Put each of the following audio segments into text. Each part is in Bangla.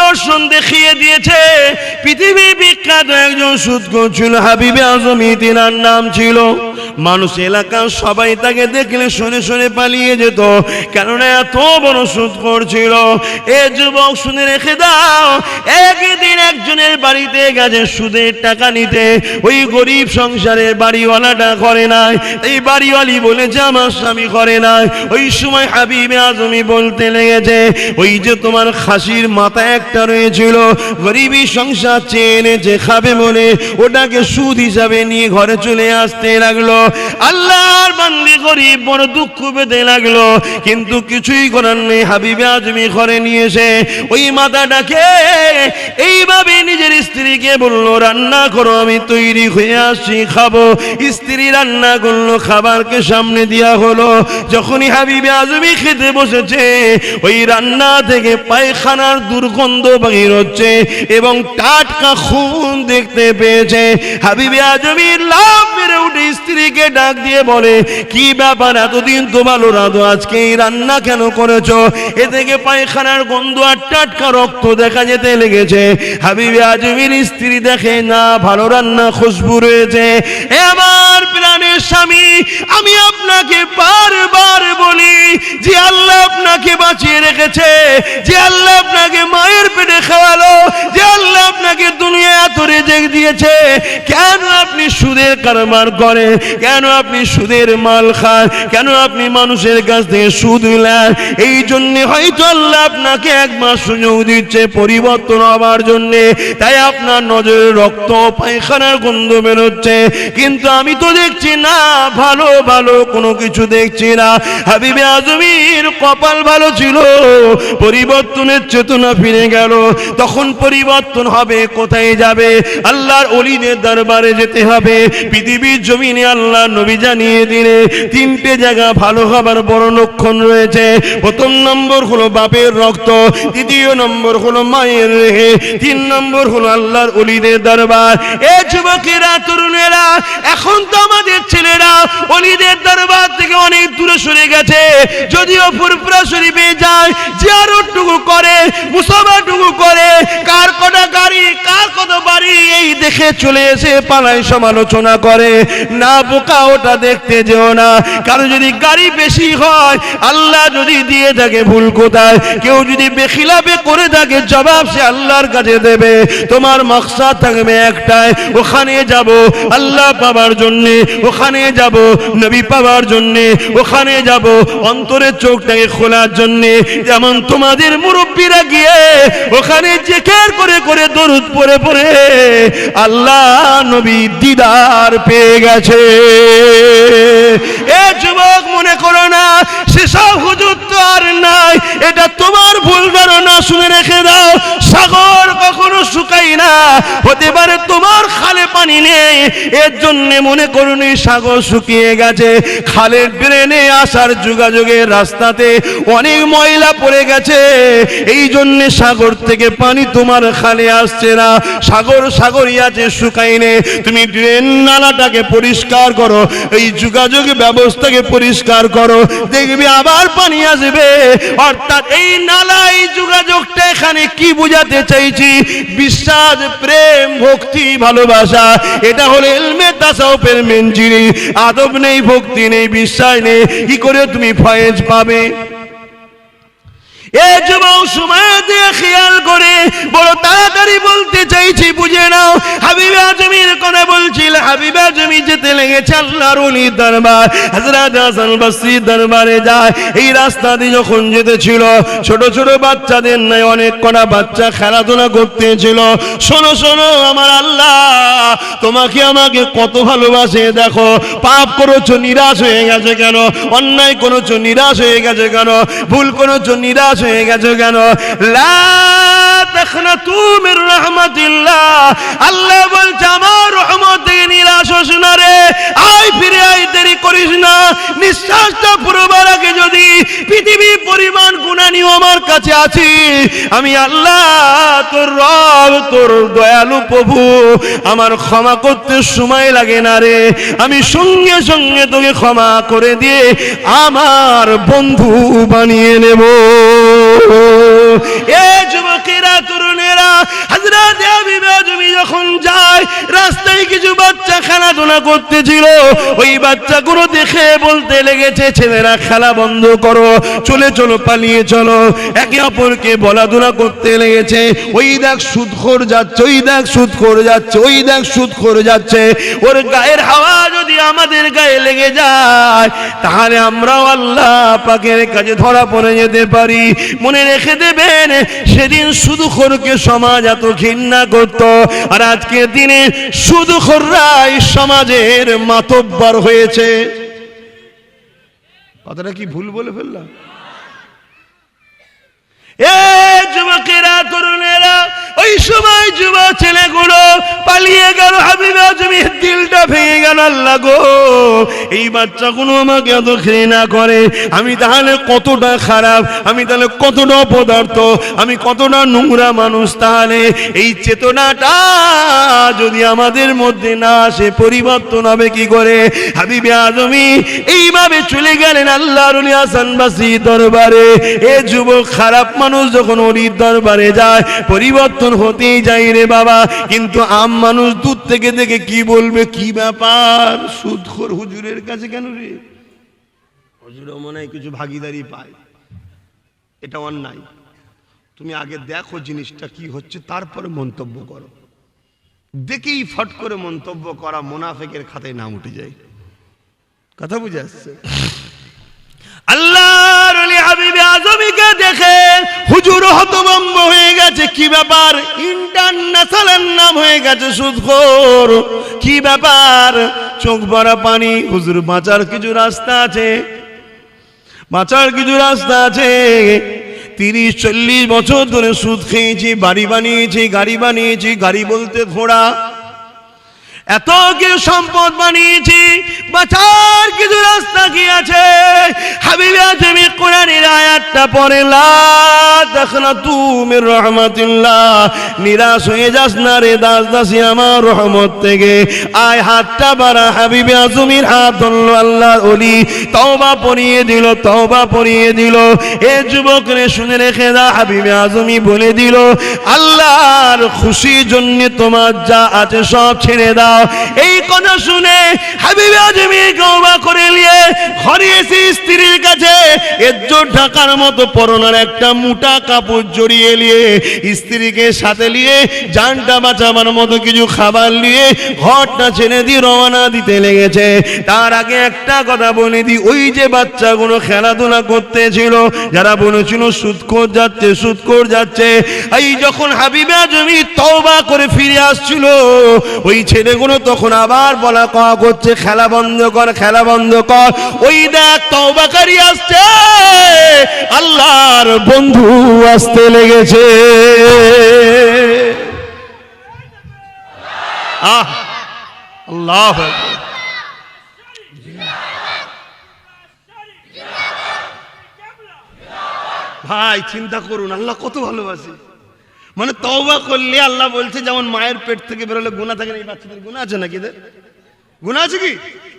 দর্শন দেখিয়ে দিয়েছে। পৃথিবী বিখ্যাত একজন সুদখোর ছিল, হাবিবে আজমি তিনার নাম ছিল। মানুষ এলাকার সবাই তাকে দেখলে শুনে শুনে পালিয়ে যেত, কেননা এত বড় সুদখোর ছিল। এ যুবক শুনে রেখে দাও, একদিন একজনের বাড়িতে গেছে সুদের টাকা নিতে। ওই গরিব সংসারের বাড়িওয়ালাটা করে নাই, এই বাড়িওয়ালি বলেছে আমার স্বামী করে নাই। ওই সময় হাবিবে আজমি বলতে লেগেছে, ওই যে তোমার খাসির মাথা একটা রয়েছিল, গরিবী সংসার চেয়ে এনেছে খাবে বলে, ওটাকে সুদ হিসাবে নিয়ে ঘরে চলে আসতে লাগলো। আল্লাহর বান্দি গরিব বড় দুঃখ পেতে লাগলো, কিন্তু কিছুই করার নেই। হাবিবে আজমি ঘরে নিয়ে এসে ওই মাথাটাকে এইভাবে নিজের স্ত্রীকে বললো, রান্না করো, আমি তৈরি হয়ে আসছি, খাবো। স্ত্রী রান্না করলো, খাবারকে সামনে দেওয়া হলো। যখনই হাবিবে আজমি খেতে বসেছে, ওই রান্না থেকে পায়খানার দুর্গন্ধ বের হচ্ছে এবং টাটকা খুন দেখতে পেয়েছে। হাবিবে আজমি লাফ মেরে উঠে স্ত্রীকে ডাক দিয়ে বলে, কি ব্যাপার, এতদিন তো ভালো রাঁধো, আজকে এই রান্না কেন করেছো? এ থেকে পায়খানার গন্ধ আর টাটকা রক্ত দেখা যেতে লেগেছে। হাবিবে আজমির স্ত্রী দেখে না, ভালো রান্না, খুশবু রয়েছে। হে আমার প্রাণের স্বামী, আমি আপনাকে বারবার বলি যে আল্লাহ আপনাকে বাঁচিয়ে রেখেছে, যে আল্লাহ আপনাকে মায়ের পেটে খাওয়ালো, যে আল্লাহ আপনাকে দুনিয়া এত রিজিক দিয়েছে, কেন আপনি সুদের কারবার করেন? কেন আপনি সুদের মাল খান? কেন আপনি মানুষের কাছ থেকে সুদ নেন? এই জন্য হয়তো আল্লাহ আপনাকে একবার সুযোগ দিচ্ছে পরিবর্তন হবার জন্য, তাই আপনার নজরে রক্ত পায়খানার গন্ধ বেরোচ্ছে, কিন্তু আমি তো দেখছি না, ভালো ভালো কোনো কিছু দেখছি না। হাবিবে আজমির কপাল ভালো ছিল, পরিবর্তনের চেতনা ফিরে গেল। তখন পরিবর্তন হবে, কোথায় যাবে? আল্লাহর ওলিদের দরবারে যেতে হবে। পৃথিবীর জমিনে আল্লাহ নবী জানিয়ে দিলে তিনটে জায়গা ভালো হবার বড় লক্ষণ রয়েছে। প্রথম নম্বর হলো বাপের রক্ত, দ্বিতীয় নম্বর হলো মায়ের রেহে, তিন নম্বর হলো আল্লাহর ওলিদের দরবার। এ যুবকেরা, তরুণেরা, এখন তো আমাদের ছেলেরা ওলিদের দরবার থেকে অনেক দূরে সরে গেছে। যদিও ফুরফুরা শরীফে যায়, জিয়ারতটুকু করে, মুসাফাটুকু করে, কার কটা গাড়ি, কার কত বাড়ি, এই দেখে চলে এসে পালায় সমালোচনা করে। না বোকা, ওটা দেখতে যেও না। কারো যদি গাড়ি বেশি হয়, আল্লাহ যদি দিয়ে থাকে, ভুল কোথায়? কেউ যদি বেখিলাফে করে থাকে, জবাব সে আল্লাহর কাছে দেবে। তোমার মাকসাদ থাকবে একটাই, ওখানে যাব আল্লাহ পাবার জন্যে, ওখানে যাব নবী পাবার জন্যে, ওখানে যাব অন্তরের চোখটাকে খোলার জন্যে। যেমন তোমাদের মুরব্বীরা গিয়ে ওখানে জিকির করে করে দরুদ পড়ে পড়ে আল্লাহ নবী দিদার পেয়ে গেছে। এ যুবক, মনে করো না সেসব হুজুর তো আর নাই, এটা তোমার ভুল ধারণা। শুনে রেখে দাও, সাগর কখনো শুকায় না। হতে পারে তোমার খালে পানি নেই, এর জন্য মনে করুন সাগর শুকিয়ে গেছে। খালের ড্রেনে আসার যোগাযোগের রাস্তাতে অনেক ময়লা পড়ে গেছে, এই জন্য সাগর থেকে পানি তোমার খালে আসছে না। সাগর সাগরই আছে, শুকায়নি। তুমি ড্রেন নালাটাকে পরিষ্কার করো, এই যোগাযোগ ব্যবস্থাকে পরিষ্কার করো, দেখবি আবার পানি আসবে। অর্থাৎ এই নালা, এই যোগাযোগটা, এখানে কি বোঝাতে চাইছি? বিশ্বাস, প্রেম, ভক্তি, ভালোবাসা, এটা হলো ইলমে তাসাউফের মেন জিনিস। আদব নেই, ভক্তি নেই, বিশ্বাস নেই, কি করে তুমি ফয়েজ পাবে? এ যুবক, সময় দিয়ে খেয়াল করে বড় তাড়াতাড়ি বলতে চাইছি, বুঝে নাও। হাবিবে আজমির কথা বলছিল। হাবিবে আজমি যেতে লেগেছে আল্লাহর ওলির দরবার, হযরত হাসান বসরি দরবারে যায়। এই রাস্তা দিয়ে যখন যেতেছিল, ছোট ছোট বাচ্চাদের নাই অনেক কটা বাচ্চা খেলাধুলা করতেছিল। শোনো শোনো, আমার আল্লাহ তোমাকে আমাকে কত ভালোবাসে দেখো। পাপ করেছো, নিরাশ হয়ে গেছে কেন? অন্যায় করেছো, নিরাশ হয়ে গেছে কেন? ভুল করেছো, নিরাশ হয়ে গেছে কেন? লা তাখনাতু মির রাহমাতিল্লাহ, আল্লাহ বলছে আমার রহমত থেকে নিরাশ হোস না রে। আয় ফিরে আয়, দেরি করিস না। নিঃশ্বাসটা পুরোবার আগে যদি পৃথিবী পরিমাণ গুনাহ নিয়ে আমার কাছে আছি, আমি আল্লাহ তোর রব, তোর দয়ালু প্রভু, আমার ক্ষমা করতে সময় লাগে না রে। আমি সঙ্গে সঙ্গে তোকে ক্ষমা করে দিয়ে আমার বন্ধু বানিয়ে নেব। এ যুবকেরা, তরুণেরা, হযরত হাবিব আজমি যখন যায় রাস্তায় কিছু বাচ্চা খেলাধুলা করতেছিল, ওই বাচ্চাগুলো দেখে বলতে লেগেছে, ছেলেরা খেলা বন্ধ করো, চলে চলো, পালিয়ে চলো। একে অপরকে বলাধুলা করতে লেগেছে, ওই দেখ সুদখোর যাচ্ছে, ওই দেখ সুদখোর যাচ্ছে, ওই দেখ সুদখোর যাচ্ছে। ওর গায়ের হাওয়া যদি আমাদের গায়ে লেগে যায় তাহলে আমরাও আল্লাহ পাকের কাছে ধরা পড়ে যেতে পারি। মনে রেখে দেবেন, সেদিন সুদখোরকে সমাজ এত ঘৃণা করত, আর আজকের দিনে সুদখোররাই সমাজের মাতব্বর হয়েছে। কথাটা কি ভুল বলে ফেললাম? এ যুবকেরা, তরুণেরা, ওই সময় যুব ছেলেগুলো পালিয়ে গেল, হাবিব আজমির দিলটা ভেঙে গেল। আল্লাহ গো, এই বাচ্চাগুলো আমাকে এত ঘৃণা করে, আমি তাহলে কতটা খারাপ, আমি তাহলে কতটা অপদার্থ, আমি কতটা নোংরা মানুষ। তাহলে এই চেতনাটা যদি আমাদের মধ্যে না আসে, পরিবর্তন হবে কি করে? হাবিবে আজমি এইভাবে চলে গেলেন আল্লাহর ওলি হাসান বসরির দরবারে। এ যুবক, খারাপ মানুষ যখন ওলির দরবারে যায় পরিবর্তন হতেই যায় রে বাবা, কিন্তু আম মানুষ দূর থেকে দেখে কি বলবে, কি ব্যাপার, সুদখোর হুজুরের কাছে কেন রে? হুজুরও মনে হয় কিছু ভাগিদারি পায়, এটা অন্যায়। তুমি আগে দেখো জিনিসটা কি হচ্ছে, তারপরে মন্তব্য করো। দেখেই ফট করে মন্তব্য করা মুনাফিকের খাতায় নাম উঠে যায়। কথা বুঝে আসছে? আল্লাহর ওলি হাবিবে আজমিকে দেখে হুজুর হতভম্ব হয়ে গেছে। কি ব্যাপার, ইন্টারন্যাশনাল নাম হয়ে গেছে সুদখোর, কি ব্যাপার? চোখ ভরা পানি। হুজুর, বাঁচার কিছু রাস্তা আছে, বাঁচার কিছু রাস্তা আছে। 30-40 বছর ধরে সুদ খেয়েছি, বাড়ি বানিয়েছি, গাড়ি বানিয়েছি, গাড়ি বলতে ঘোড়া, এত কিছু সম্পদ বানিয়েছি, বাঁচার কিছু রাস্তা কি আছে? হাবিবে আজমি কোরআনের আয়াতটা পড়ে, লা তাখনাতু মির রাহমাতিল্লাহ, নিরাশ হয়ে যাস না রে দাস দাসী আমার রহমত থেকে। আয় হাতটা বাড়া। হাবিবে আজমির হাত ধরল আল্লাহর ওলি, তওবা পড়িয়ে দিল, তওবা পড়িয়ে দিল। এ যুবক রে, শুনে রেখে দা, হাবিবে আজমি বলে দিল, আল্লাহর খুশির জন্য তোমার যা আছে সব ছেড়ে দাও। এই কথা শুনে হাবিবে আজমি তওবা করে নিয়ে ঘরে এসে স্ত্রীর কাছে ইজ্জত ঢাকার মতো পরনের একটা মোটা কাপড় জড়িয়ে নিয়ে স্ত্রীকে সাথে নিয়ে জানটা বাঁচাবার মতো কিছু খাবার নিয়ে ঘরটা ছেড়ে দিয়ে রওনা দিতে লেগেছে। তার আগে একটা কথা বলে দিই, ওই যে বাচ্চাগুলো খেলাধুলা করতেছিল, যারা বলেছিল সুদখোর যাচ্ছে, সুদখোর যাচ্ছে, এই যখন হাবিবে আজমি তওবা করে ফিরে আসছিল, ওই ছেলেগুলো তখন আবার বলা কওয়া করছে, খেলা বন্ধ কর, খেলা বন্ধ কর। ওই দেখ তওবাকারী আসছে, আল্লাহর বন্ধু আসতে লেগেছে। আল্লাহু আকবার। ভাই চিন্তা করুন, আল্লাহ কত ভালোবাসে। মানে তওবা করলে আল্লাহ বলছে, যেমন মায়ের পেট থেকে বেরোলে গুনাহ থাকে না, এই বাচ্চাদের গুনাহ আছে নাকি? এদের গুনাহ আছে কি?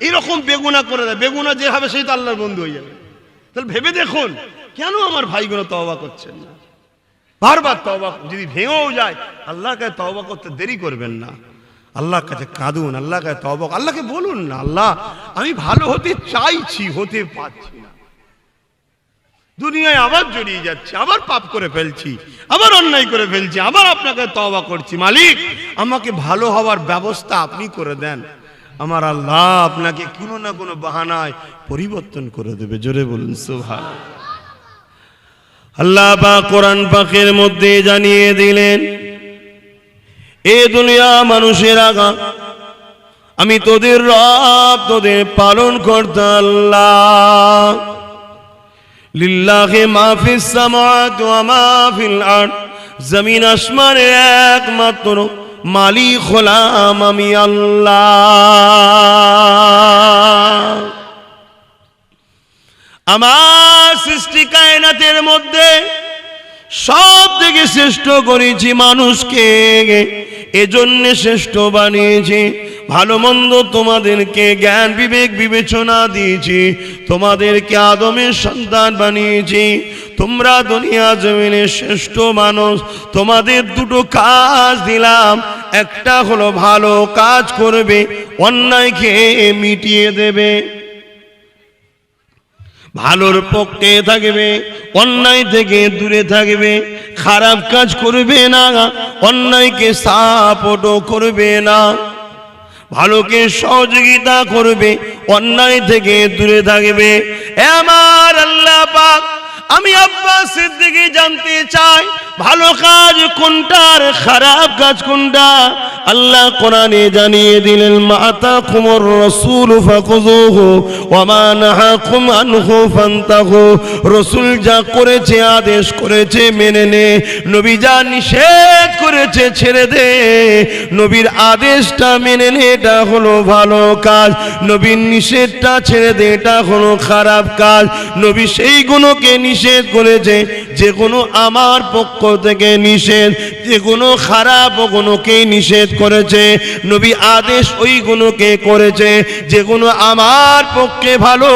এইরকম বেগুনাহ করে দেয়, বেগুনাহ যে হবে সেই তো আল্লাহর বন্ধু হয়ে যাবে। তাহলে ভেবে দেখুন, কেন আমার ভাইগুলো তওবা করছেন না? বারবার তওবা যদি ভেঙেও যায়, আল্লাহর কাছে তওবা করতে দেরি করবেন না, আল্লাহর কাছে কাঁদুন, আল্লাহর কাছে তওবা, আল্লাহকে বলুন না, আল্লাহ আমি ভালো হতে চাইছি, হতে পারছি না, দুনিয়ায় আবার জড়িয়ে যাচ্ছি, আবার পাপ করে ফেলছি, আবার অন্যায় করে ফেলছি, আবার আপনাকে তওবা করছি, মালিক আমাকে ভালো হওয়ার ব্যবস্থা আপনি করে দেন। আমার আল্লাহ আপনাকে কোনো না কোনো বাহানায় পরিবর্তন করে দেবে। জোরে বলুন সুবহানাল্লাহ। আল্লাহ পাক কোরআন পাকের মধ্যে জানিয়ে দিলেন, এ দুনিয়া মানুষের আগা, আমি তোদের রব, তোদের পালন কর্তা আল্লাহ। লিল্লাহি মা ফিস সামাওয়াতি ওয়া মা ফিল আরদ, জমিন আসমানের একমাত্র মালিক হলাম আমি আল্লাহ। আমার সৃষ্টি কায়নাতের মধ্যে সব থেকে শ্রেষ্ঠ করেছি মানুষকে, এজন্য শ্রেষ্ঠ বানিয়েছি। ভালো মন্দ তোমাদেরকে জ্ঞান বিবেক বিবেচনা দিয়েছি, তোমাদেরকে আদমের সন্তান বানিয়েছি, তোমরা দুনিয়া জমিনের শ্রেষ্ঠ মানুষ। তোমাদের দুটো কাজ দিলাম, একটা হলো ভালো কাজ করবে, অন্যায়কে মিটিয়ে দেবে, ভালোর পক্ষে থাকবে, অন্যায় থেকে দূরে থাকবে, খারাপ কাজ করবে না, অন্যায়কে সাপোর্টও করবে না, ভালোকে সহযোগিতা করবে, অন্যায় থেকে দূরে থাকবে। আমার আল্লাহ পাক, আমি আব্বাস সিদ্দিকী জানতে চাই ভালো কাজ কোনটা আর খারাপ কাজ কোনটা? আল্লাহ কোরআনে জানিয়ে দিলেন, মাতাকুমুর রাসূল ফাকুযুহু ওয়া মা নাহাকুম আনহু ফান্তাহু। রাসূল যা করেছে, আদেশ করেছে মেনে নে, নবী যা নিষেধ করেছে ছেড়ে দে। নবীর আদেশটা মেনে নে, এটা হলো ভালো কাজ, নবীর নিষেধটা ছেড়ে দে, এটা হলো খারাপ কাজ। নবী সেই গুণকে নিষেধ করেছে যেগুলো আমার পক্ষ থেকে নিষেধ, যেগুলো খারাপ গুণকে নিষেধ করেছে। নবী আদেশ ওই গুণকে করেছে যেগুলো আমার পক্ষে ভালো,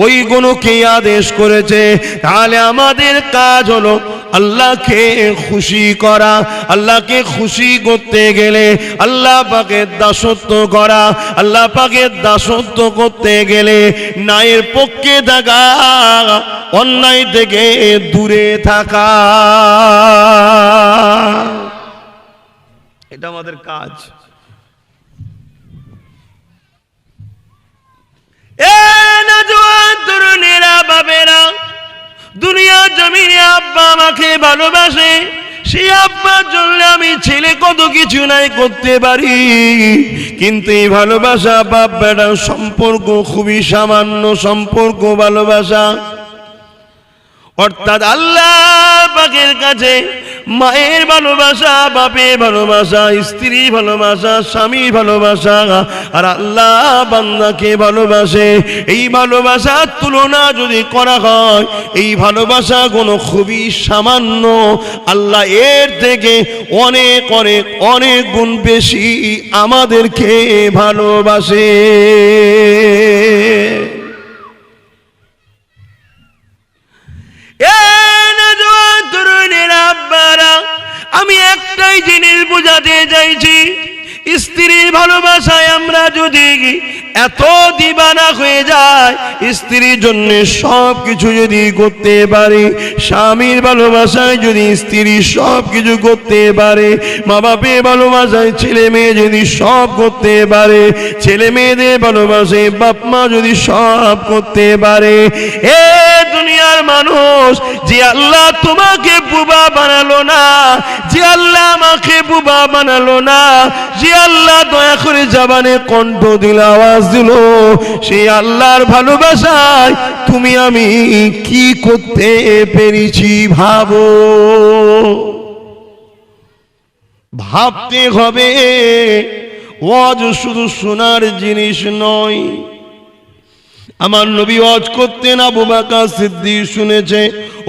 ওই গুণকে আদেশ করেছে। তাহলে আমাদের কাজ হলো আল্লাহকে খুশি করা। আল্লাহকে খুশি করতে গেলে আল্লাহ পাকের দাসত্ব করা, আল্লাহ পাকের দাসত্ব করতে গেলে ন্যায়ের পক্ষে থাকা, অন্যায় থেকে দূরে থাকা, এটা আমাদের কাজ। তরুণেরা বাবেরা, দুনিয়া জমিনে আব্বা আমাকে ভালোবাসে, সেই আব্বার জন্য আমি ছেলে কত কিছু নাই করতে পারি, কিন্তু এই ভালোবাসা বাপ বেটার সম্পর্ক খুবই সামান্য সম্পর্ক ভালোবাসা। অর্থাৎ আল্লাহ পাকের কাছে মায়ের ভালোবাসা, বাপের ভালোবাসা, স্ত্রী ভালোবাসা, স্বামী ভালোবাসা, আর আল্লাহ বান্দাকে ভালোবাসে। এই ভালোবাসার তুলনা যদি করা হয়, এই ভালোবাসা কোনো খুবই সামান্য, আল্লাহ এর থেকে অনেক অনেক অনেক গুণ বেশি আমাদেরকে ভালোবাসে। আমি একটাই জিনিস বোঝাতে চাইছি, স্ত্রীর ভালোবাসায় আমরা যদি এত দিবানা হয়ে যায়, স্ত্রীর জন্য সব কিছু যদি করতে পারে, স্বামীর ভালোবাসায় যদি স্ত্রী সব কিছু করতে পারে, মা বাপের ভালোবাসায় ছেলে মেয়ে যদি সব করতে পারে, ছেলে মেয়েদের ভালোবাসায় বাপ মা যদি সব করতে পারে, এ দুনিয়ার মানুষ, যে আল্লাহ তোমাকে বুবা বানালো না, যে আল্লাহ আমাকে বুবা বানালো না, যে আল্লাহ দয়া করে জবানে কণ্ঠ দিল, আওয়াজ দিল, সেই আল্লাহর ভালোবাসায় তুমি আমি কি করতে পেরেছি ভাবো। ভাবতে হবে, ওয়াজ শুধু শোনার জিনিস নয়। আমার নবী ওয়াজ করতেন, আবু বকর সিদ্দিক শুনেছে,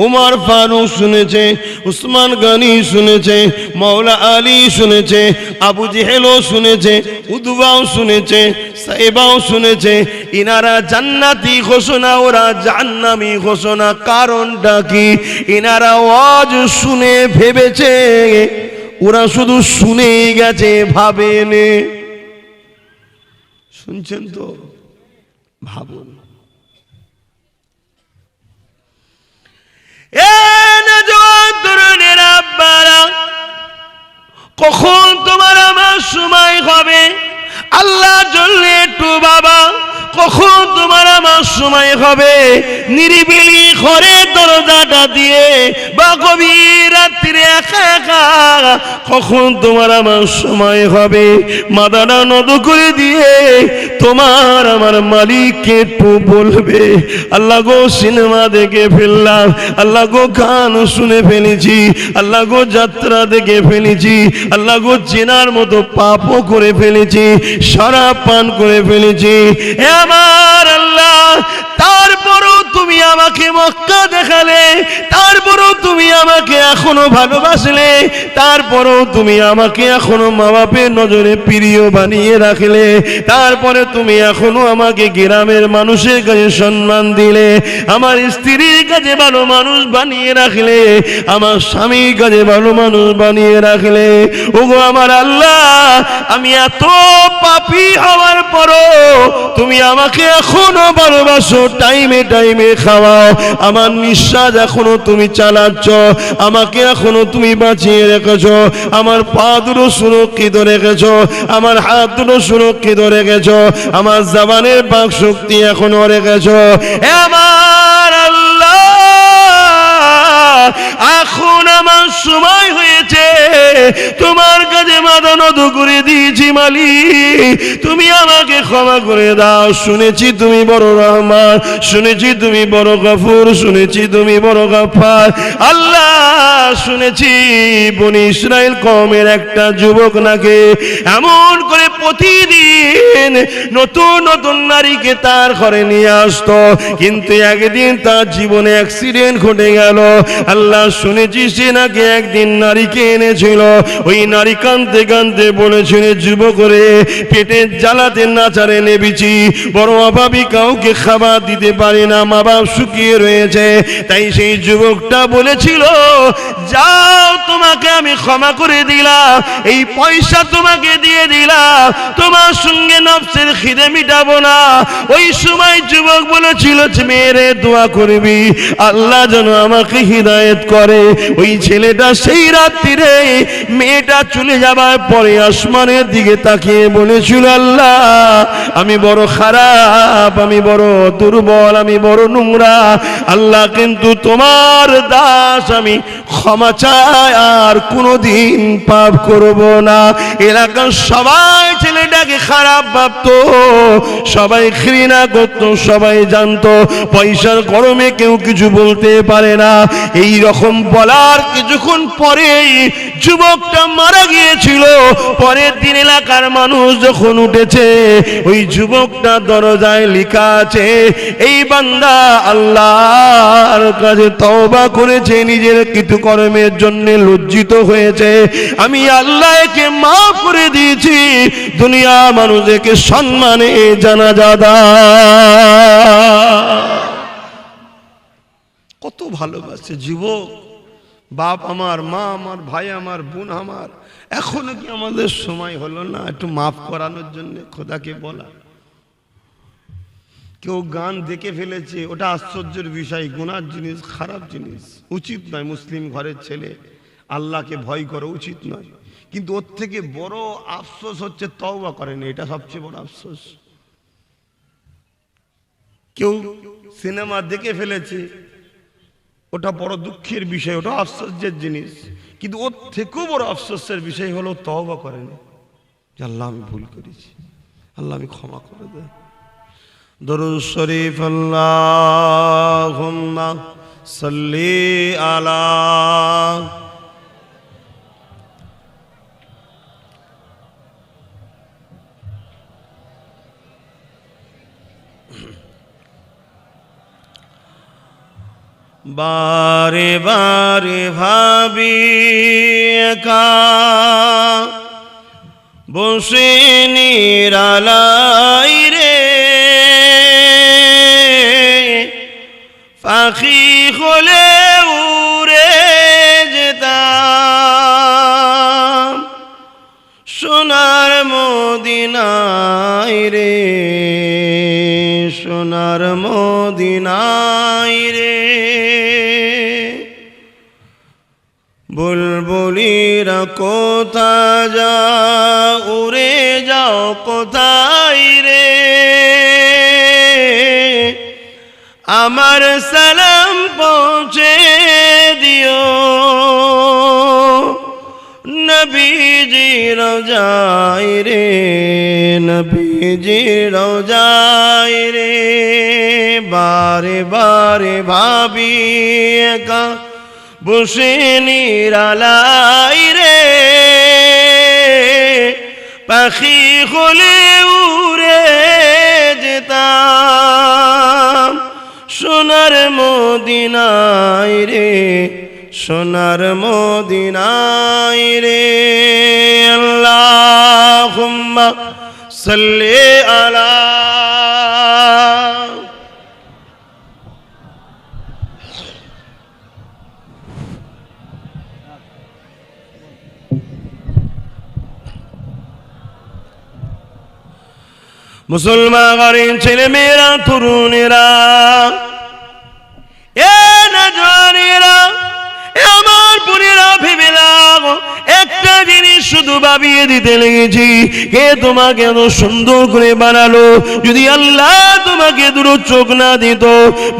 উমর ফারুক শুনেছে, উসমান গনি শুনেছে, মাওলা আলী শুনেছে, আবু জেহেলও শুনেছে, উদবাও শুনেছে, সাইবাও শুনেছে। ইনারা জান্নাতি ঘোষণা, ওরা জাহান্নামী ঘোষণা। কারণটা কি? ইনারা ওয়াজ শুনে ভেবেছে, ওরা শুধু শুনেই গেছে, ভাবেনে। শুনছেন তো? ভাবুন। কখন তোমার আমার সময় হবে আল্লাহ জন্য একটু বাবা, কখন তোমার আমার সময় হবে নিরিবিলি ঘরে দরজাটা দিয়ে বা গভীর রাত্রে একা একা, কখন তোমার আমার সময় হবে মাথাটা নত করে দিয়ে তোমার আমার মালিককে একটু বলবে, আল্লাহ গো সিনেমা দেখে ফেললাম, আল্লাহ গো গান শুনে ফেলেছি, আল্লাহ গো যাত্রা দেখে ফেলেছি, আল্লাহ গো জেনার মতো পাপও করে ফেলেছি, শরাব পান করে ফেলেছি, আমার আল্লাহ তারপরও তুমি আমাকে মক্কা দেখালে, তারপরও তুমি আমাকে এখনো ভালোবাসলে, তারপর তারপরেও তুমি আমাকে এখনো মা বাপের নজরে প্রিয় বানিয়ে রাখলে, তারপরে তুমি এখনো আমাকে গ্রামের মানুষের কাছে সম্মান দিলে, আমার স্ত্রীর কাছে ভালো মানুষ বানিয়ে রাখলে, আমার স্বামীর কাছে ভালো মানুষ বানিয়ে রাখলে। ওগো আমার আল্লাহ, আমি এত পাপী হওয়ার পরও তুমি আমাকে এখনো ভালোবাসো, টাইমে টাইমে খাওয়াও, আমার নিঃশ্বাস এখনো তুমি চালাচ্ছ, আমাকে এখনো তুমি বাঁচিয়ে রেখেছো, আমার পা দুটো সুরক্ষিত রেখেছো, আমার হাত দুটো সুরক্ষিত রেখেছো, আমার জবানের বাক শক্তি এখনো রেখেছো। আমার আল্লাহ, এখন আমার সময় হয়েছে, তোমার কাছে মাথা নত করে দিয়েছি মালিক, তুমি আমাকে ক্ষমা করে দাও। শুনেছি তুমি বড় রহমান, শুনেছি তুমি বড় গফুর, শুনেছি তুমি বড় গফফার। আল্লাহ, শুনেছি বনি ইসরাইল কওমের একটা যুবক নাকি এমন করে প্রতিদিন নতুন নতুন নারীকে তার ঘরে নিয়ে আসতো, কিন্তু একদিন তার জীবনে অ্যাক্সিডেন্ট ঘটে গেল। আল্লাহ, শুনেছি সে নাকি একদিন নারীকে এনেছিল, ওই নারী কাঁদতে কাঁদতে বলেছিল, যুবক রে, পেটের জ্বালাতে নাচারে নেবেছি, বড় অভাবী, কাউকে খাবার দিতে পারি না, মা বাপ শুকিয়ে রয়েছে। তাই সেই যুবকটা বলেছিল, যাও, তোমাকে আমি ক্ষমা করে দিলাম, এই পয়সা তোমাকে দিয়ে দিলাম, তোমার সঙ্গে নফসের খিদে মিটাবো না। ওই সময় যুবক বলেছিল, মেয়েরে দোয়া করবি আল্লাহ যেন আমাকে হিদায়েত করে। ওই ছেলেটা সেই রাত্রিরে মেয়েটা চলে যাবার পরে আসমানের দিকে তাকিয়ে বলেছিল, আল্লাহ, আমি বড় খারাপ, আমি বড় দুর্বল, আমি বড় নোংরা, আল্লাহ, কিন্তু তোমার দাস আমি, ক্ষমা চাই, আর কোনোদিন পাপ করব না। এলাকার সবাই ছেলেটাকে খারাপ ভাবতো, সবাই ঘৃণা করতো, সবাই জানতো পয়সার গরমে কেউ কিছু বলতে পারে না। এই রকম বলার কিছুক্ষণ পরেই যুবকটা মারা গিয়েছিল। পরের দিন এলাকার মানুষ যখন উঠেছে, ওই যুবকটা দরজায় লেখা আছে, এই বান্দা আল্লাহর কাছে তওবা করেছে, নিজের কৃতকর্মের জন্য লজ্জিত হয়েছে, আমি আল্লাহ একে মাফ করে দিয়েছি, দুনিয়া মানুষ একে সম্মানে জানাজা দাও। কত ভালোবাসে যুবক, বাপ আমার, মা আমার, ভাই আমার, বোন আমার, এখনো কি আমাদের সময় হলো না একটু মাফ করানোর জন্য খোদাকে বলা? কেউ গান দেখে ফেলেছে, ওটা আশ্চর্যের বিষয়, গুনার জিনিস, খারাপ জিনিস, উচিত নয়। মুসলিম ঘরের ছেলে আল্লাহকে ভয় করা উচিত নয়, কিন্তু ওর থেকে বড় আফসোস হচ্ছে তওবা করেনি, এটা সবচেয়ে বড় আফসোস। কেউ সিনেমা দেখে ফেলেছে, ওটা বড় দুঃখের বিষয়, ওটা আফসোসের জিনিস, কিন্তু ওর থেকেও বড় আফসোসের বিষয় হলো তওবা করেনি, যে আল্লাহ আমি ভুল করেছি, আল্লাহ আমি ক্ষমা করে দে। দরুদ শরীফ, আল্লাহুম্মা সাল্লি আলা বারে বারে ভাবি একা বসে নিরালাই রে, পাখি হলে উড়ে যেতাম সোনার মদিনায় রে, সোনার মদিনায় রে। বুলবুলিরা কোথা যা উড়ে যাও কোথায় রে, আমার সালাম পৌঁছে দিও নবীজি রওজায় রে, নবীজি রওজায় রে। বারে বারে ভাবি একা বসে নিরালাই রে, পাখি হলে উড়ে যেতাম সোনার মদিনায় রে, সোনার মদিনায় রে আল্লাহুম্মা সাল্লি আলা মুসলমান ঘরের ছেলে মেয়েরা তরুণেরা এ নজওয়ানেরা আমার বোনেরা ভেবে নাও একটা জিনিস শুধু ভাবিয়ে দিতে লেগেছি কে তোমাকে এত সুন্দর করে বানালো যদি আল্লাহ তোমাকে দুটো চোখ না দিত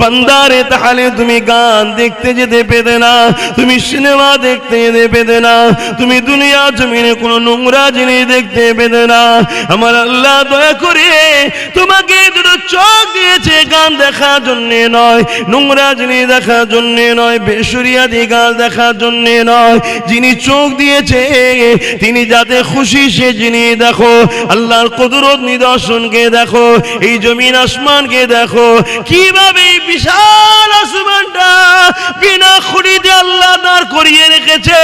বান্দারে তাহলে তুমি গান দেখতে যেতে পেতে না তুমি সিনেমা দেখতে যেতে পেতে না তুমি দুনিয়া জমিনে কোনো নোংরা জিনিস দেখতে পেতে না আমার আল্লাহ দয়া করে তোমাকে দুটো চোখ দিয়েছে গান দেখার জন্য নয় নোংরা জিনিস দেখার জন্য নয় বেসুরিয়াদি গান দেখার জন্য নয় যিনি চোখ দিয়েছে তিনি যাতে খুশি সে জিনিস দেখো আল্লাহর কুদরত নিদর্শনকে দেখো এই জমিন আসমানকে দেখো কিভাবে এই বিশাল আসমানটা বিনা খুঁটিতে আল্লাহ দাঁড় করিয়ে রেখেছে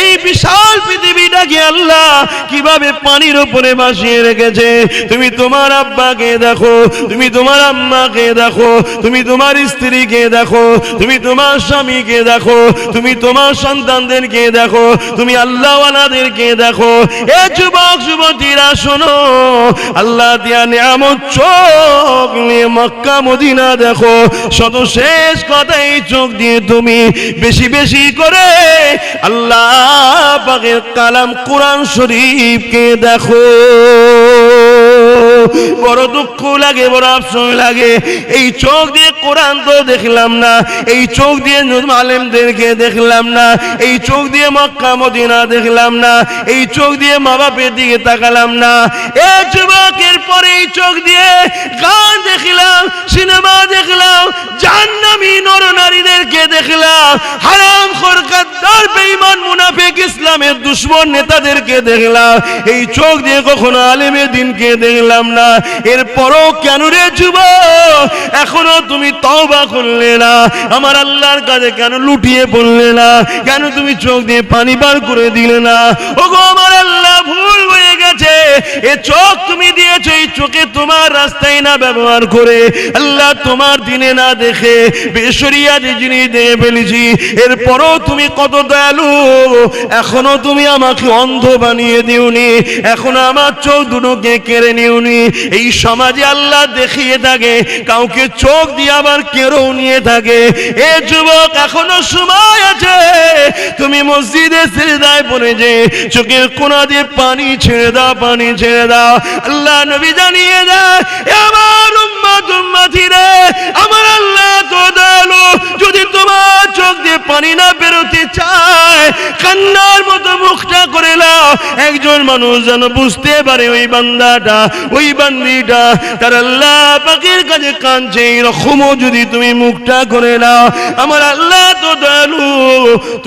এই বিশাল পৃথিবীটাকে আল্লাহ কিভাবে পানির উপরে ভাসিয়ে রেখেছে তুমি তোমার আব্বাকে দেখো তুমি তোমার আম্মাকে দেখো তুমি তোমার স্ত্রীকে দেখো তুমি তোমার স্বামীকে দেখো তুমি তোমার সন্তানদেরকে দেখো তুমি আল্লাহওয়ালাদেরকে দেখো এ যুবক যুবতীরা শোনো আল্লাহ দিয়া নিয়ামত চোখ নিয়ে মক্কা মদিনা দেখো শত শেষ কথা এই চোখ দিয়ে তুমি বেশি বেশি করে আল্লাহ পাকের কালাম কোরআন শরীফকে দেখো বড় দুঃখ লাগে বড় আফসোস লাগে এই চোখ দিয়ে কোরআন তো দেখলাম না এই চোখ দিয়ে আলেমদেরকে দেখলাম না এই চোখ দিয়ে মক্কা মদিনা দেখলাম না এই চোখ দিয়ে মা বাপের দিকে তাকালাম না এ যুবকের পরে এই চোখ দিয়ে গান দেখলাম সিনেমা দেখলাম জাহান্নামী নরনারীদেরকে দেখলাম হারামখোর গাদ্দার বেঈমান মুনাফিক ইসলামের দুশমন নেতাদেরকে দেখলাম এই চোখ দিয়ে কখনো আলেমের দিনকে দেখলাম না এরপরও কেন রে যুবক এখনো তুমি তওবা করলে না আমার আল্লাহর কাছে কেন লুটিয়ে পড়লে না কেন তুমি চোখ দিয়ে পানি বার করে দিলে না ওগো আমার আল্লাহ ভুল হয়ে গেছে এ চোখ তুমি দিয়েছো এই চোখে তোমার রাস্তায় না ব্যবহার করে আল্লাহ তোমার দিনে না দেখে বেশরিয়াতি জিনিস দেখে ফেলেছি এরপরও তুমি কত দয়ালু এখনো তুমি আমাকে অন্ধ বানিয়ে দিওনি এখনো আমার চোখ দুটোকে কেড়ে নিওনি এই সমাজে আল্লাহ দেখিয়ে থাকে কাউকে চোখ দিয়ে আবার কেড়েও নিয়ে থাকে এ যুবক এখনো সময় আছে তুমি মসজিদে সিজদায় পড়ে যে চোখের কোনা দিয়ে পানি ছেড়ে দাও পানি ছেড়ে দাও আল্লাহ নবী জানিয়ে দেয় আমার উম্মত উম্মতিরা আমার আল্লাহ তো দয়ালু যদি তোমার চোখ দিয়ে পানি না বেরোতে চায় কান্নার মতো মুখটা করে নাও একজন মানুষ যেন বুঝতে পারে ওই বান্দাটা ওই বান্দিটা তার আল্লাহ পাকের কাছে কাঁদছে এরকমও যদি তুমি মুখটা করে নাও আমার আল্লাহ তো দয়ালু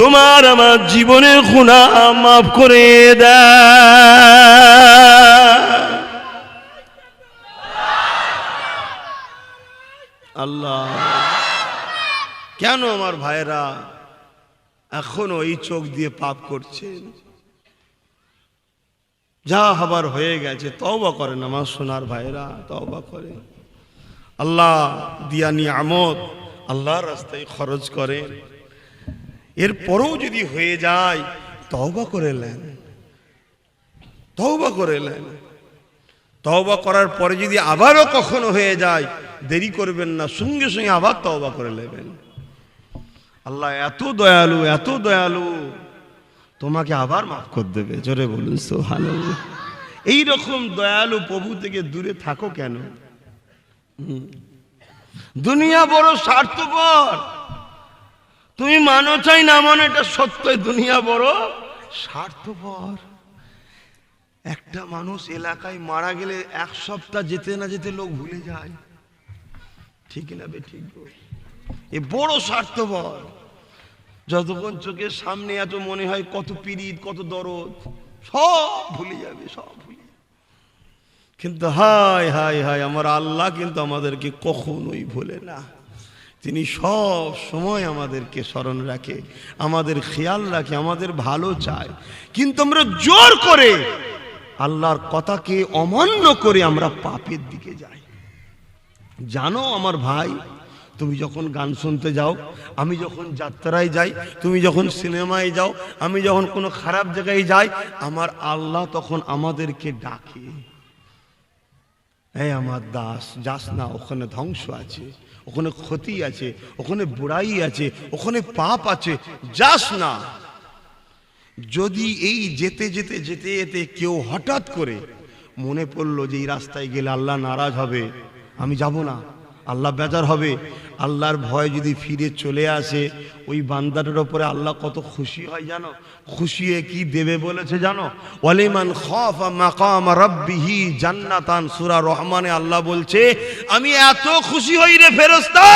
তোমার আমার জীবনের গুনাহ মাফ করে দেয় আল্লাহ কেন আমার ভাইরা এখনো এই চোখ দিয়ে পাপ করছেন যা হবার হয়ে গেছে তওবা করেন আমার সোনার ভাইরা তওবা করেন আল্লাহ দিয়া নিয়ামত আল্লাহর রাস্তায় খরচ করেন এরপরেও যদি হয়ে যায় তওবা করে নেন তওবা করে নেন তওবা করার পরে যদি আবারও কখনো হয়ে যায় দেরি করবেন না সঙ্গে সঙ্গে আবার তওবা করে নেবেন আল্লাহ এত দয়ালু তোমাকে আবার মাফ করে দেবে জোরে বলুন সুবহানাল্লাহ এইরকম দয়ালু প্রভু থেকে দূরে থাকো কেন দুনিয়া বড় স্বার্থপর তুমি মানো চাই না মানো এটা সত্য দুনিয়া বড় স্বার্থপর একটা মানুষ এলাকায় মারা গেলে এক সপ্তাহ যেতে না যেতে লোক ভুলে যায় ঠিক না বে ঠিক এ বড় স্বার্থপর যতক্ষণ চোখের সামনে এত মনে হয় কত পীড়িত কত দরদ সব ভুলে যাবে সব ভুলে কিন্তু হায় হায় হায় আমার আল্লাহ কিন্তু আমাদেরকে কখনোই ভুলে না তিনি সব সময় আমাদেরকে স্মরণ রাখে, আমাদের খেয়াল রাখে, আমাদের ভালো চায়। কিন্তু আমরা জোর করে আল্লাহর কথাকে অমান্য করে আমরা পাপের দিকে যাই। জানো আমার ভাই, তুমি যখন গান শুনতে যাও, আমি যখন যাত্রায় যাই, তুমি যখন সিনেমায় যাও, আমি যখন কোনো খারাপ জায়গায় যাই, আমার আল্লাহ তখন আমাদেরকে ডাকে, এই আমার দাস যাস না, ওখানে ধ্বংস আছে, ওখানে ক্ষতি আছে, ওখানে বুড়াই আছে, ওখানে পাপ আছে, যাস না। যদি এই যেতে যেতে যেতে যেতে কেউ হঠাৎ করে মনে পড়লো যে এই রাস্তায় গেলে আল্লাহ নারাজ হবে, আমি যাব না, আল্লাহ বেজার হবে, আল্লাহর ভয় যদি ফিরে চলে আসে, ওই বান্দাটার উপরে আল্লাহ কত খুশি হয় জানো? খুশি হয়ে কি দেবে বলেছে জানো? ওয়ালিমান খাফা মাকাম রাব্বিহি জান্নাতান, সূরা রহমানে আল্লাহ বলছে, আমি এত খুশি হই রে ফেরেশতা,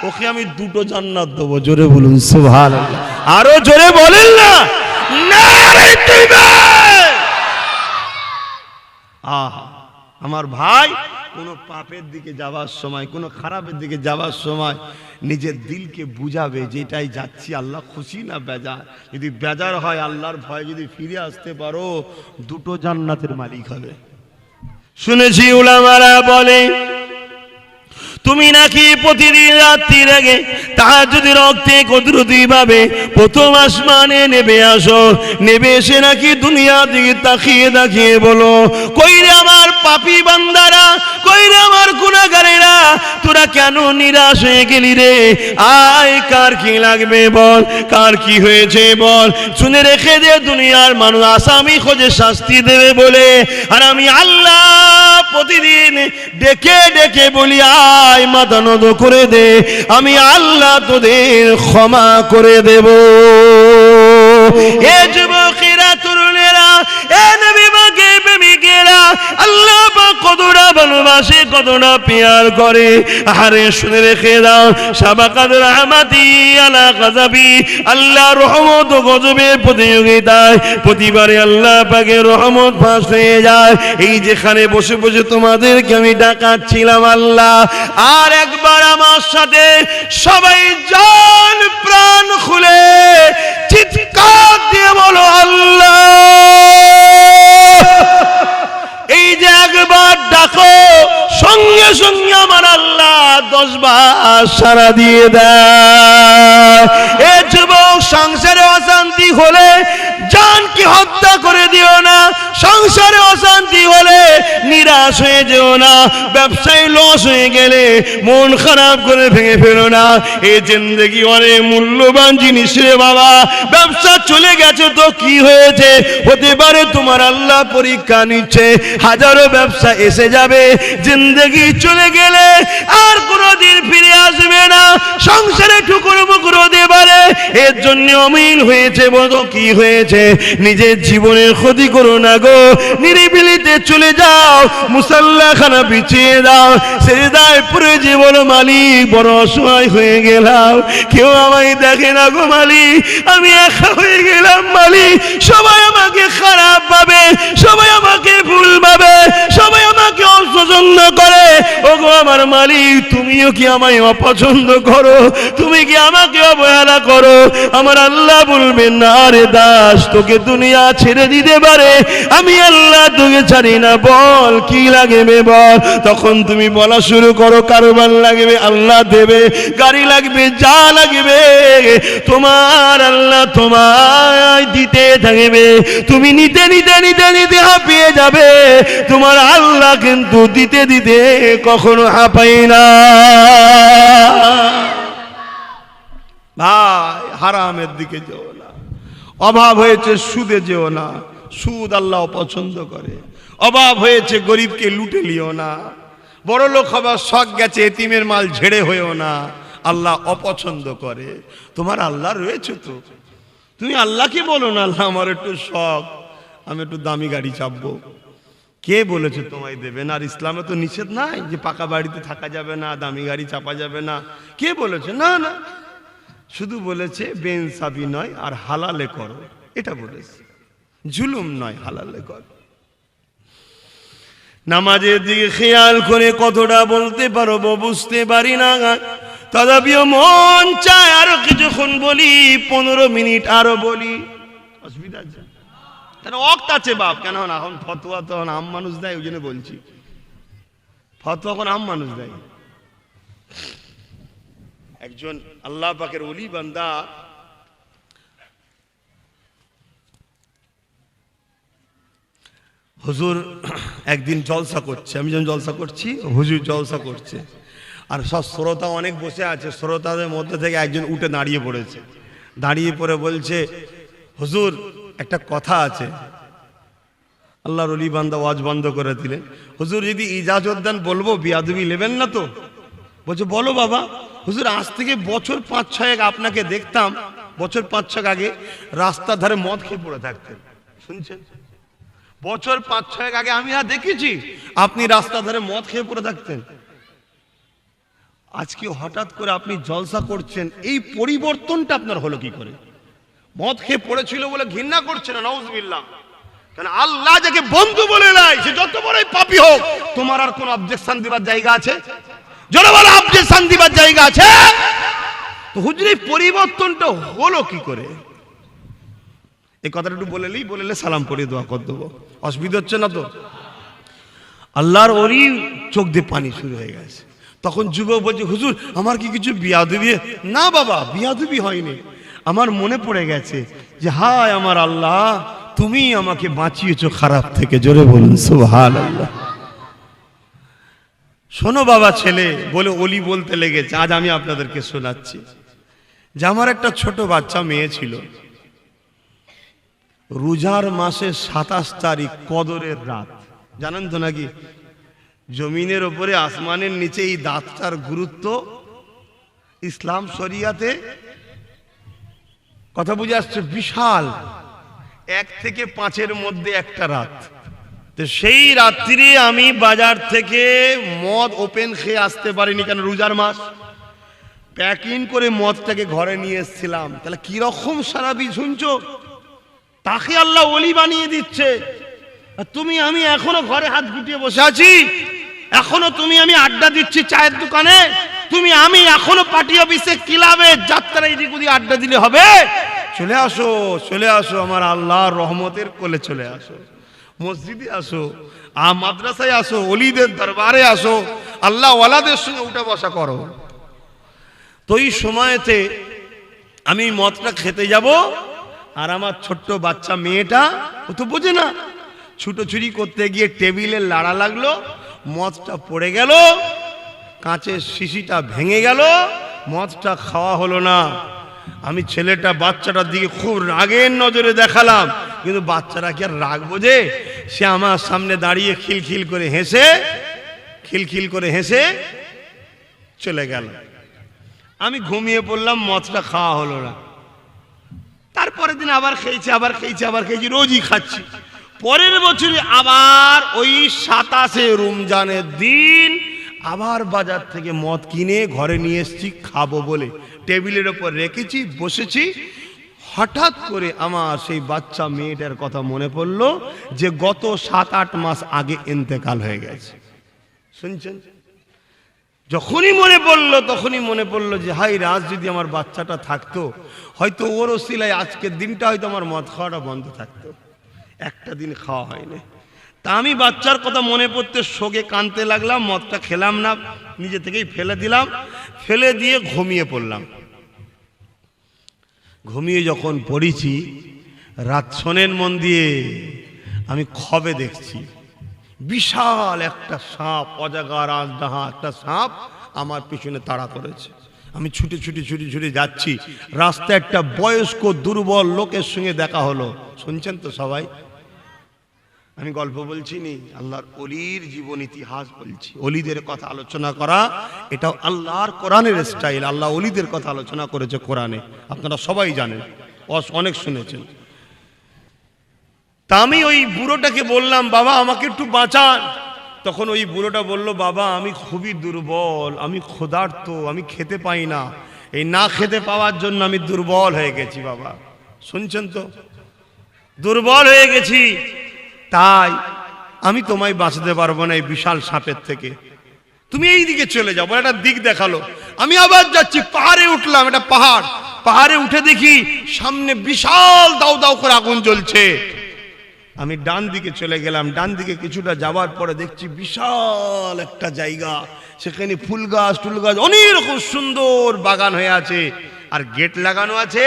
ওকে আমি দুটো জান্নাত দেবো। জোরে বলুন সুবহানাল্লাহ, আরো জোরে বলেন না নারে তাকবীর। আহা আমার ভাই, কোনো পাপের দিকে যাওয়ার সময়, কোনো খারাপের দিকে যাওয়ার সময় নিজের দিলকে বুঝাবে যে এটাই যাচ্ছি, আল্লাহ খুশি না বেজার। যদি বেজার হয়, আল্লাহর ভয় যদি ফিরে আসতে পারো, দুটো জান্নাতের মালিক হবে। শুনেছি উলামারা বলে, তুমি নাকি প্রতিদিন রাত্রির আগে তাহাজ্জুদের রক্তে কুদরতি ভাবে প্রথম আসমানে নেমে আসো, নেমে এসে নাকি দুনিয়া দিকে তাকিয়ে তাকিয়ে বলো, কই রে আমার পাপী বান্দারা, কই রে আমার গুনাহগারেরা, তোরা কেন নিরাশ হয়ে গেলি রে? আয় কার কি লাগবে বল, কার কি হয়েছে বল। শুনে রেখে দে, দুনিয়ার মানুষ আসামি খোঁজে শাস্তি দেবে বলে, আর আমি আল্লাহ প্রতিদিন ডেকে ডেকে বলি, আয় মাথা নত করে দে, আমি আল্লাহ তোদের ক্ষমা করে দেব। এ যুবকেরা, তরুণেরা, এ নবী পাকের প্রেমিকেরা, আল্লাহ পাক কতটা ভালোবাসে, কতটা পেয়ার করে। আরে শুনে রেখে দাও, সাবাকাত রাহমাতি আলা গাযাবি, আল্লাহ রহমত ও গজবের প্রতিযোগিতায় প্রতিবারে আল্লাহ পাকের রহমত ফাঁস হয়ে যায়। এই যেখানে বসে বসে তোমাদেরকে আমি ডাকাচ্ছিলাম আল্লাহ, আর একবার আমার সাথে সবাই জান প্রাণ খুলে চিৎকার দিয়ে বলো আল্লাহ। এই যে একবার ডাকো, সঙ্গে সঙ্গে আমার আল্লাহ 10 বার সাড়া দিয়ে দেয়। এ যুবক, সংসারে অশান্তি হলে জানকে হত্যা করে দিও না, সংসারে অশান্তি হলে নিরাশ হয়ে যেও না, ব্যবসায় লস হয়ে গেলে মন খারাপ করে ভেঙে ফেলো না। এই জিন্দেগি অনেক মূল্যবান জিনিস রে বাবা। ব্যবসা চলে গেছে তো কি হয়েছে, হতে পারে তোমার আল্লাহ পরীক্ষা নিচ্ছে, হাজারো ব্যবসা এসে যাবে। জিন্দেগি চলে গেলে আর কোনোদিন ফিরে আসবে না, সংসারে ঠুকুর মুকুর হতে পারে। এর জন্য অমিল হয়েছে, বলো কি হয়েছে, নিজের জীবনের ক্ষতি করো না গো, নিরিবিলিতে চলে যাও, মুসাল্লাখানা বিছিয়ে দাও, সেজদায় পড়ে যে বলো, মালিক বড় অসহায় হয়ে গেলাম, কেউ আমায় দেখে না গো মালিক, আমি একা হয়ে গেলাম মালিক, সবাই আমাকে খারাপ ভাবে, সবাই আমাকে ভুল ভাবে, সবাই আমাকে অপছন্দ করে। ও গো আমার মালিক, তুমিও কি আমায় অপছন্দ করো? তুমি কি আমাকে অবহেলা করো? আমার আল্লাহ বলবেন, না রে দাস, তোকে দুনিয়া ছেড়ে দিতে পারে, আমি আল্লাহ তোকে ছাড়ি না, বল কি লাগবে বল। তখন তুমি বলা শুরু করো, কারবার লাগবে আল্লাহ দেবে, গাড়ি লাগবে, যা লাগবে তোমার আল্লাহ তোমায় দিতে থাকবে। তুমি নিতে নিতে নিতে নিতে হাঁপিয়ে যাবে, তোমার আল্লাহ কিন্তু দিতে দিতে কখনো হাঁপাই না। ভাই, হারামের দিকে যেও না, অভাব হয়েছে সুদে যেও না, সুদ আল্লাহ অপছন্দ করে। অভাব হয়েছে গরিবকে লুটে লিও না, বড় লোক হবার শখ গেছে এতিমের মাল ঝেড়ে হয়েও না, আল্লাহ অপছন্দ করে। তোমার আল্লাহ রয়েছে তো, তুমি আল্লাহকে বলো না, আল্লাহ আমার একটু শখ, আমি একটু দামি গাড়ি চাপবো। কে বলেছে তোমায় দেবেন? আর ইসলামে তো নিষেধ নাই যে পাকা বাড়িতে থাকা যাবে না, দামি গাড়ি চাপা যাবে না। কে বলেছে? না না, শুধু বলেছে বেইনসাফি নয় আর হালালে করো, এটা বলেছে, জুলুম নয়, হালালে করো। নামাজের দিকে খেয়াল করে কতটা বলতে পারবো বুঝতে পারি না, তথাপিও মন চায় আরো কিছুক্ষণ বলি, 15 মিনিট আরো বলি, অসুবিধা আছে? কেন ওয়াক্ত আছে বাপ, কেন এখন ফতোয়া তো আম মানুষ দেয়, ওই জন্য বলছি, ফতোয়া এখন আম মানুষ দেয়। একজন আল্লাহ পাকের ওলি বান্দা হুজুর একদিন জলসা করছে, আমি যখন জলসা করছি হুজুর জলসা করছে, আর সব শ্রোতা অনেক বসে আছে, শ্রোতাদের মধ্যে থেকে একজন উঠে দাঁড়িয়ে পড়েছে, দাঁড়িয়ে পড়ে বলছে, হুজুর একটা কথা আছে। আল্লাহর ওলি বান্দা ওয়াজ বন্ধ করে দিলেন। হুজুর যদি ইজাজত দেন বলবো, বিয়াদবি নেবেন না তো? বলছে বলো বাবা। হুজুর আজ থেকে বছর 5-6 আপনাকে দেখতাম, বছর 5-6 আগে রাস্তার ধারে মদ খেয়ে পড়ে থাকতেন, শুনছেন? বছর 5-6 আগে আমি দেখেছি আপনি রাস্তার ধারে মদ খেয়ে পড়ে থাকতেন, আজকে হঠাৎ করে আপনি জলসা করছেন, এই পরিবর্তনটা আপনার হলো কি করে? মদ খেয়ে পড়েছিল বলে ঘৃণা করছে না? নাউজুবিল্লাহ। কারণ আল্লাহ যাকে বন্ধু বলে নাই, সে যত বড়ই পাপী হোক, তোমার আর কোন অবজেকশন দিবার জায়গা আছে? জোরে বলো, অবজেকশন দিবার জায়গা আছে? তো হুজুর এই পরিবর্তনটা হলো কি করে? এই কথাটা একটু বলেলে সালাম পড়িয়ে দোয়া করে দেবো, অসুবিধা হচ্ছে না তো? আল্লাহর ওলি চোখ দিয়ে পানি শুরু হয়ে গেছে। তখন যুবক বলছে, হুজুর আমার কি কিছু বিয়াদবি? না বাবা, বিয়াদবি হয়নি, আমার মনে পড়ে গেছে যে হায় আমার আল্লাহ, তুমি আমাকে বাঁচিয়েছো খারাপ থেকে। জোরে বলুন সুবহানাল্লাহ। শোনো বাবা ছেলে, বলে ওলি বলতে লেগেছে। আজ আমি আপনাদেরকে শোনাচ্ছি যে আমার একটা ছোট বাচ্চা মেয়ে ছিল, রোজার মাসের 27 তারিখ কদরের রাত, জানেন তো নাকি? জমিনের ওপরে আসমানের নিচে এই রাতটার গুরুত্ব ইসলাম শরিয়াতে, কথা বুঝে আসছে, বিশাল। 1 থেকে 5-এর মধ্যে একটা রাত। তো সেই রাত্রিরে আমি বাজার থেকে মদ ওপেন খেয়ে আসতে পারিনি, কেন রোজার মাস। প্যাকিং করে মদটাকে ঘরে নিয়ে এসেছিলাম। তাহলে কিরকম সারাবি শুনছো? তাকে আল্লাহ ওলি বানিয়ে দিচ্ছে। তুমি আমি এখনো ঘরে হাত গুটিয়ে বসে আছি, এখনো তুমি আমি আড্ডা দিচ্ছি চায়ের দোকানে, তুমি আমি এখনো পার্টি অফিসে, ক্লাবে, যাত্রা, এদিক ওদিক আড্ডা দিলে হবে? চলে আসো, চলে আসো আমার আল্লাহর রহমতের কোলে চলে আসো, মসজিদে আসো, মাদ্রাসায় আসো, ওলিদের দরবারে আসো, আল্লাহ ওয়ালাদের সঙ্গে উঠে বসা করো। তো এই সময়তে আমি মদটা খেতে যাব, আর আমার ছোট্ট বাচ্চা মেয়েটা, ও তো বোঝে না, ছুটোছুটি করতে গিয়ে টেবিলে লাড়া লাগলো, মদটা পড়ে গেল, কাঁচের শিশিটা ভেঙে গেল, মদটা খাওয়া হলো না। আমি ছেলেটা বাচ্চাটার দিকে খুব রাগের নজরে দেখালাম, কিন্তু বাচ্চারা কি আর রাগ বোঝে? সে আমার সামনে দাঁড়িয়ে খিলখিল করে হেসে চলে গেল। আমি ঘুমিয়ে পড়লাম, মদটা খাওয়া হলো না। তারপরের দিন আবার খেয়েছি, রোজই খাচ্ছি। পরের বছরে আবার ওই 27 রমজানের দিন আবার বাজার থেকে মদ কিনে ঘরে নিয়ে এসেছি, খাবো বলে টেবিলের ওপর রেখেছি, বসেছি। হঠাৎ করে আমার সেই বাচ্চা মেয়েটার কথা মনে পড়লো যে গত 7-8 মাস আগে ইন্তেকাল হয়ে গেছে। শুনছেন? যখনই মনে পড়লো যে হাই রাজ, যদি আমার বাচ্চাটা থাকতো, হয়তো ওর ওসিলায় আজকের দিনটা হয়তো আমার মদ খাওয়াটা বন্ধ থাকতো। একটা দিন খাওয়া হয়নি। তা আমি বাচ্চার কথা মনে পড়তে শোকে কাঁদতে লাগলাম, মদটা খেলাম না, নিজে থেকেই ফেলে দিলাম। ফেলে দিয়ে ঘুমিয়ে পড়লাম। ঘুমিয়ে যখন পড়েছি, রাত শোনেন মন দিয়ে, আমি খবে দেখছি বিশাল একটা সাপ, অজাগা রাজডাহা একটা সাপ আমার পিছনে তাড়া করেছে। আমি ছুটে যাচ্ছি, রাস্তায় একটা বয়স্ক দুর্বল লোকের সঙ্গে দেখা হলো। শুনছেন তো সবাই? আমি গল্প বলছি নি, আল্লাহর ওলির জীবন ইতিহাস বলছি। ওলিদের কথা আলোচনা করা এটাও আল্লাহর কোরআনের স্টাইল। আল্লাহ ওলিদের কথা আলোচনা করেছে কোরআনে, আপনারা সবাই জানেন, অনেক শুনেছেন। তা আমি ওই বুড়োটাকে বললাম, বাবা আমাকে একটু বাঁচান। তখন ওই বুড়োটা বলল, বাবা আমি খুবই দুর্বল, আমি ক্ষুধার্ত, আমি খেতে পাই না, এই না খেতে পাওয়ার জন্য আমি দুর্বল হয়ে গেছি বাবা। শুনছেন তো? দুর্বল হয়ে গেছি, তাই আমি তোমায় বাঁচাতে পারবো না এই বিশাল সাপের থেকে, তুমি এই দিকে চলে যাবো। একটা দিক দেখালো, আমি আবার যাচ্ছি, পাহাড়ে উঠলাম, এটা পাহাড়, পাহাড়ে উঠে দেখি সামনে বিশাল দাউ দাউ করে আগুন জ্বলছে। আমি ডান দিকে চলে গেলাম, ডান দিকে কিছুটা যাওয়ার পরে দেখছি বিশাল একটা জায়গা, সেখানে ফুল গাছ টুল গাছ অনেক রকম সুন্দর বাগান হয়ে আছে, আর গেট লাগানো আছে।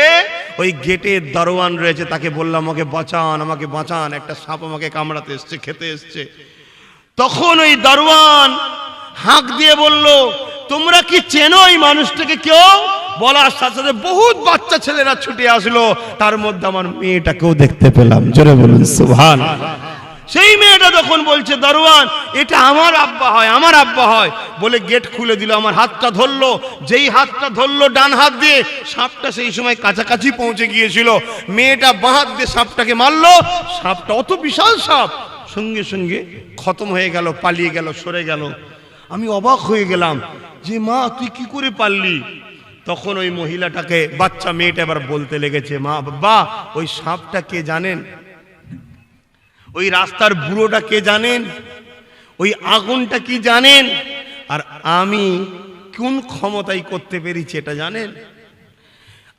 ওই গেটের দারোয়ান রয়েছে, তাকে বললাম আমাকে বাঁচান, আমাকে বাঁচান, একটা সাপ আমাকে কামড়াতে এসছে, খেতে এসছে। তখন ওই দারোয়ান হাঁক দিয়ে বলল, তোমরা কি চেনো এই মানুষটাকে? কেউ বলার সাথে সাথে বহুত বাচ্চা ছেলেরা ছুটে আসলো, তার মধ্যে আমার মেয়েটাকেও দেখতে পেলাম। জোরে বলুন সুবহানাল্লাহ। সেই মেয়েটা তখন বলছে, দারোয়ান এটা আমার আব্বা হয়, আমার আব্বা হয় বলে গেট খুলে দিল। আমার হাতটা ধরলো, যেই হাতটা ধরলো ডান হাত দিয়ে, সাপটা সেই সময় কাছাকাছি পৌঁছে গিয়েছিল। মেয়েটা বাঁ হাত দিয়ে সাপটাকে মারলো, সাপটা অত বিশাল সাপ সঙ্গে সঙ্গে খতম হয়ে গেল, পালিয়ে গেল, সরে গেল। আমি অবাক হয়ে গেলাম যে মা তুই কি করে পারলি? তখন ওই মহিলাটাকে, বাচ্চা মেয়েটা এবার বলতে লেগেছে, মা বাবা ওই সাপটা কে জানেন? ওই রাস্তার বুড়োটা কে জানেন? ওই আগুনটা কি জানেন? আর আমি কোন ক্ষমতায় করতে পেরেছি এটা জানেন?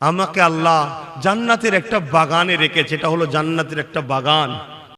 আমাকে আল্লাহ জান্নাতের একটা বাগানে রেখেছে, এটা হলো জান্নাতের একটা বাগান।